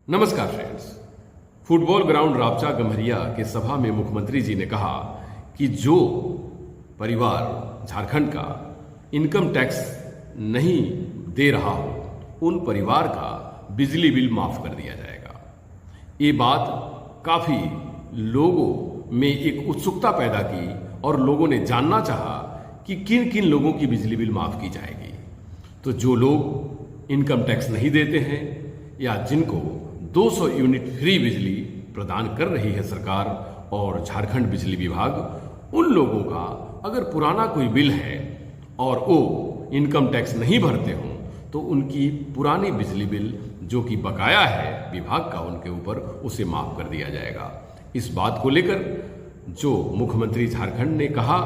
नमस्कार friends. Football ground रापचा Gamharia के सभा में मुख्यमंत्री जी ने कहा कि जो परिवार झारखंड का इनकम टैक्स नहीं दे रहा हो उन परिवार का बिजली बिल माफ कर दिया जाएगा। ये बात काफी लोगों में एक उत्सुकता पैदा की और लोगों ने जानना चाहा कि किन किन लोगों की बिजली बिल माफ की जाएगी। तो जो लोग इनकम टैक्स नहीं देते हैं या जिनको 200 यूनिट फ्री बिजली प्रदान कर रही है सरकार और झारखंड बिजली विभाग, उन लोगों का अगर पुराना कोई बिल है और वो इनकम टैक्स नहीं भरते हों तो उनकी पुरानी बिजली बिल जो कि बकाया है विभाग का उनके ऊपर, उसे माफ कर दिया जाएगा। इस बात को लेकर जो मुख्यमंत्री झारखंड ने कहा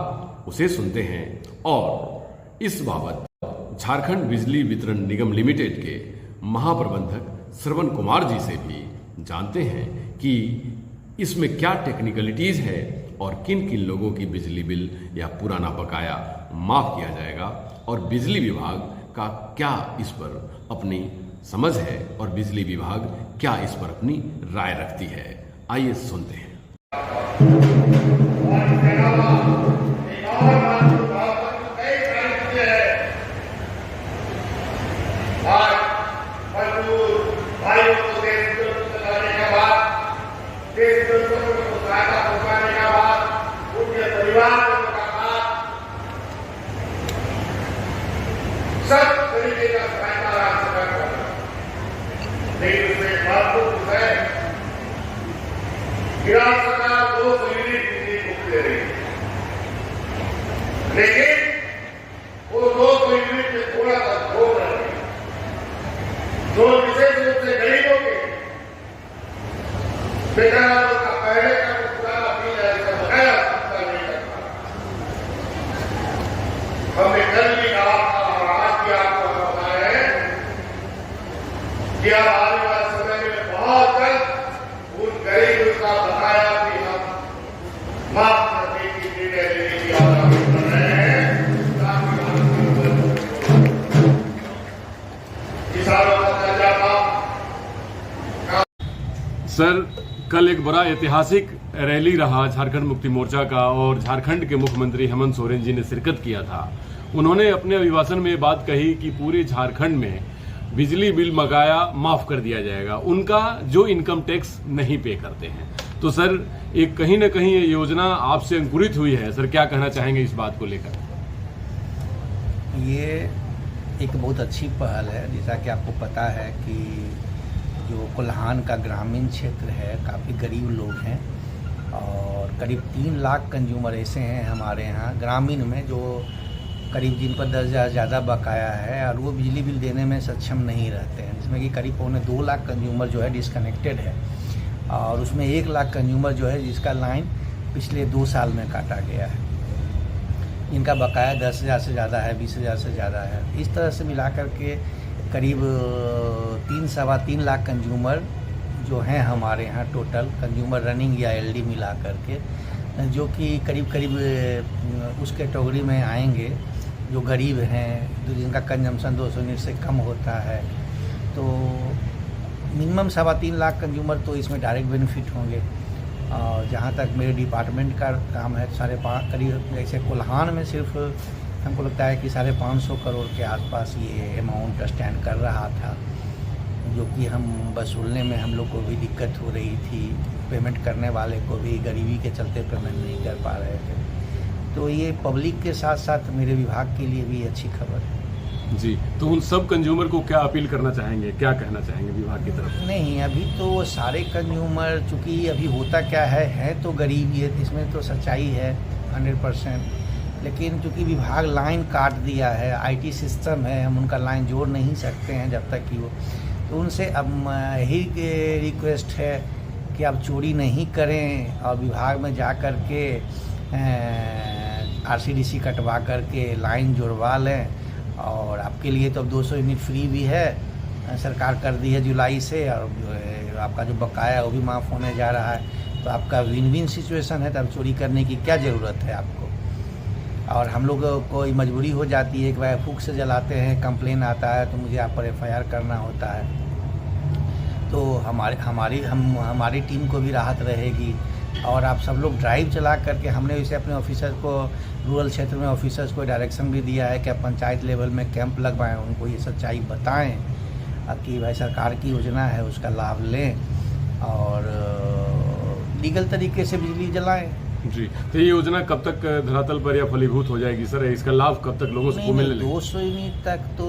उसे सुनते हैं और इस बाबत झारखंड बिजली वितरण निगम लिमिटेड के महाप्रबंधक श्रवण कुमार जी से भी जानते हैं कि इसमें क्या टेक्निकलिटीज है और किन किन लोगों की बिजली बिल या पुराना बकाया माफ किया जाएगा और बिजली विभाग का क्या इस पर अपनी समझ है और बिजली विभाग क्या इस पर अपनी राय रखती है। आइए सुनते हैं। भाइयों को देश चलाने के बाद, देश को सहायता पहुंचाने के बाद, उनके परिवार के बाद सब तरीके का सहायता राज्य सरकार कर रहा है। लेकिन उसमें एक महत्वपूर्ण है, गिराज सरकार 200 यूनिट बिजली मुफ्त दे रही है, लेकिन वो 200 यूनिट में थोड़ा सा छोड़ रही है। जो विशेष रूप से गरीबों के बेकारों का पहले का पुराना बिल है, इसका बकाया भुगतान नहीं करता। हमने कल भी कहा था और आज भी आपको हम बता रहे हैं कि अब आने वाले समय में बहुत जल्द उन गरीबों का बकाया भी हम माफ करने की निर्णय लेने की आवाज कर रहे हैं। किसानों सर, कल एक बड़ा ऐतिहासिक रैली रहा झारखंड मुक्ति मोर्चा का और झारखंड के मुख्यमंत्री हेमंत सोरेन जी ने शिरकत किया था। उन्होंने अपने अभिभाषण में बात कही कि पूरे झारखंड में बिजली बिल बकाया माफ कर दिया जाएगा उनका जो इनकम टैक्स नहीं पे करते हैं। तो सर, एक कहीं ना कहीं ये योजना आपसे अंकुरित हुई है। सर, क्या कहना चाहेंगे इस बात को लेकर? ये एक बहुत अच्छी पहल है। जैसा कि आपको पता है कि जो कोल्हान का ग्रामीण क्षेत्र है, काफ़ी गरीब लोग हैं और करीब 3 लाख कंज्यूमर ऐसे हैं हमारे यहाँ ग्रामीण में जो करीब जिन पर 10,000 ज़्यादा बकाया है और वो बिजली बिल देने में सक्षम नहीं रहते हैं, जिसमें कि करीब 2.25 लाख कंज्यूमर जो है डिस्कनेक्टेड है और उसमें 1 लाख कंज्यूमर जो है जिसका लाइन पिछले 2 साल में काटा गया है। इनका बकाया 10,000 से ज़्यादा है, 20,000 से ज़्यादा है। इस तरह से मिलाकर के करीब 3-3.25 लाख कंज्यूमर जो हैं हमारे यहाँ टोटल कंज्यूमर रनिंग या एलडी मिला करके, जो कि करीब उस कैटेगरी में आएंगे जो गरीब हैं, जो जिनका कंजम्पशन 200 यूनिट से कम होता है। तो मिनिमम 3.25 लाख कंज्यूमर तो इसमें डायरेक्ट बेनिफिट होंगे। और जहाँ तक मेरे डिपार्टमेंट का काम है, 5.5 करीब, जैसे कोल्हान में सिर्फ हमको लगता है कि 550 करोड़ के आसपास ये अमाउंट स्टैंड कर रहा था, जो कि हम वसूलने में हम लोग को भी दिक्कत हो रही थी, पेमेंट करने वाले को भी गरीबी के चलते पेमेंट नहीं कर पा रहे थे। तो ये पब्लिक के साथ साथ मेरे विभाग के लिए भी अच्छी खबर है जी। तो उन सब कंज्यूमर को क्या अपील करना चाहेंगे, क्या कहना चाहेंगे विभाग की तरफ? नहीं, अभी तो सारे कंज्यूमर, चूँकि अभी होता क्या है तो गरीब, ये इसमें तो सच्चाई है 100%। लेकिन चूँकि विभाग लाइन काट दिया है, आईटी सिस्टम है, हम उनका लाइन जोड़ नहीं सकते हैं जब तक कि वो, तो उनसे अब यही रिक्वेस्ट है कि आप चोरी नहीं करें और विभाग में जा कर के आरसीडीसी कटवा करके लाइन जुड़वा लें। और आपके लिए तो अब 200 यूनिट फ्री भी है, सरकार कर दी है जुलाई से, और जो है आपका जो बकाया है वो भी माफ़ होने जा रहा है। तो आपका विन विन सिचुएशन है, तब चोरी करने की क्या ज़रूरत है आपको। और हम लोगों को मजबूरी हो जाती है कि भाई फूंक से जलाते हैं, कंप्लेन आता है तो मुझे आप पर FIR करना होता है। तो हमारी टीम को भी राहत रहेगी। और आप सब लोग ड्राइव चला करके, हमने वैसे अपने ऑफिसर को, रूरल क्षेत्र में ऑफिसर्स को डायरेक्शन भी दिया है कि आप पंचायत लेवल में कैंप लगवाएं, उनको ये सच्चाई बताएं कि भाई सरकार की योजना है उसका लाभ लें और लीगल तरीके से बिजली जलाएं। जी, तो ये योजना कब तक धरातल पर या फलीभूत हो जाएगी सर? इसका लाभ कब तक लोगों को मिलने लगेगा? 200 यूनिट तक तो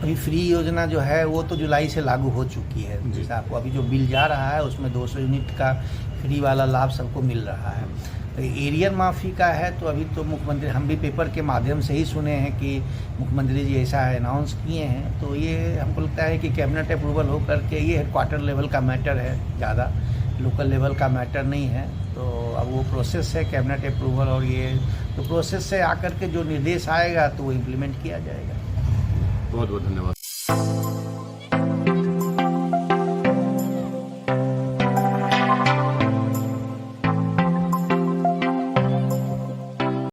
अभी फ्री योजना जो है वो तो जुलाई से लागू हो चुकी है। जैसे आपको अभी जो बिल जा रहा है उसमें 200 यूनिट का फ्री वाला लाभ सबको मिल रहा है। तो एरियर माफ़ी का है तो अभी तो मुख्यमंत्री, हम भी पेपर के माध्यम से ही सुने हैं कि मुख्यमंत्री जी ऐसा अनाउंस किए हैं। तो ये हमको लगता है कि कैबिनेट अप्रूवल हो करके, ये हेडक्वार्टर लेवल का मैटर है, ज़्यादा लोकल लेवल का मैटर नहीं है। तो अब वो प्रोसेस है कैबिनेट अप्रूवल, और ये तो प्रोसेस से आकर के जो निर्देश आएगा तो वो इम्प्लीमेंट किया जाएगा। बहुत बहुत धन्यवाद।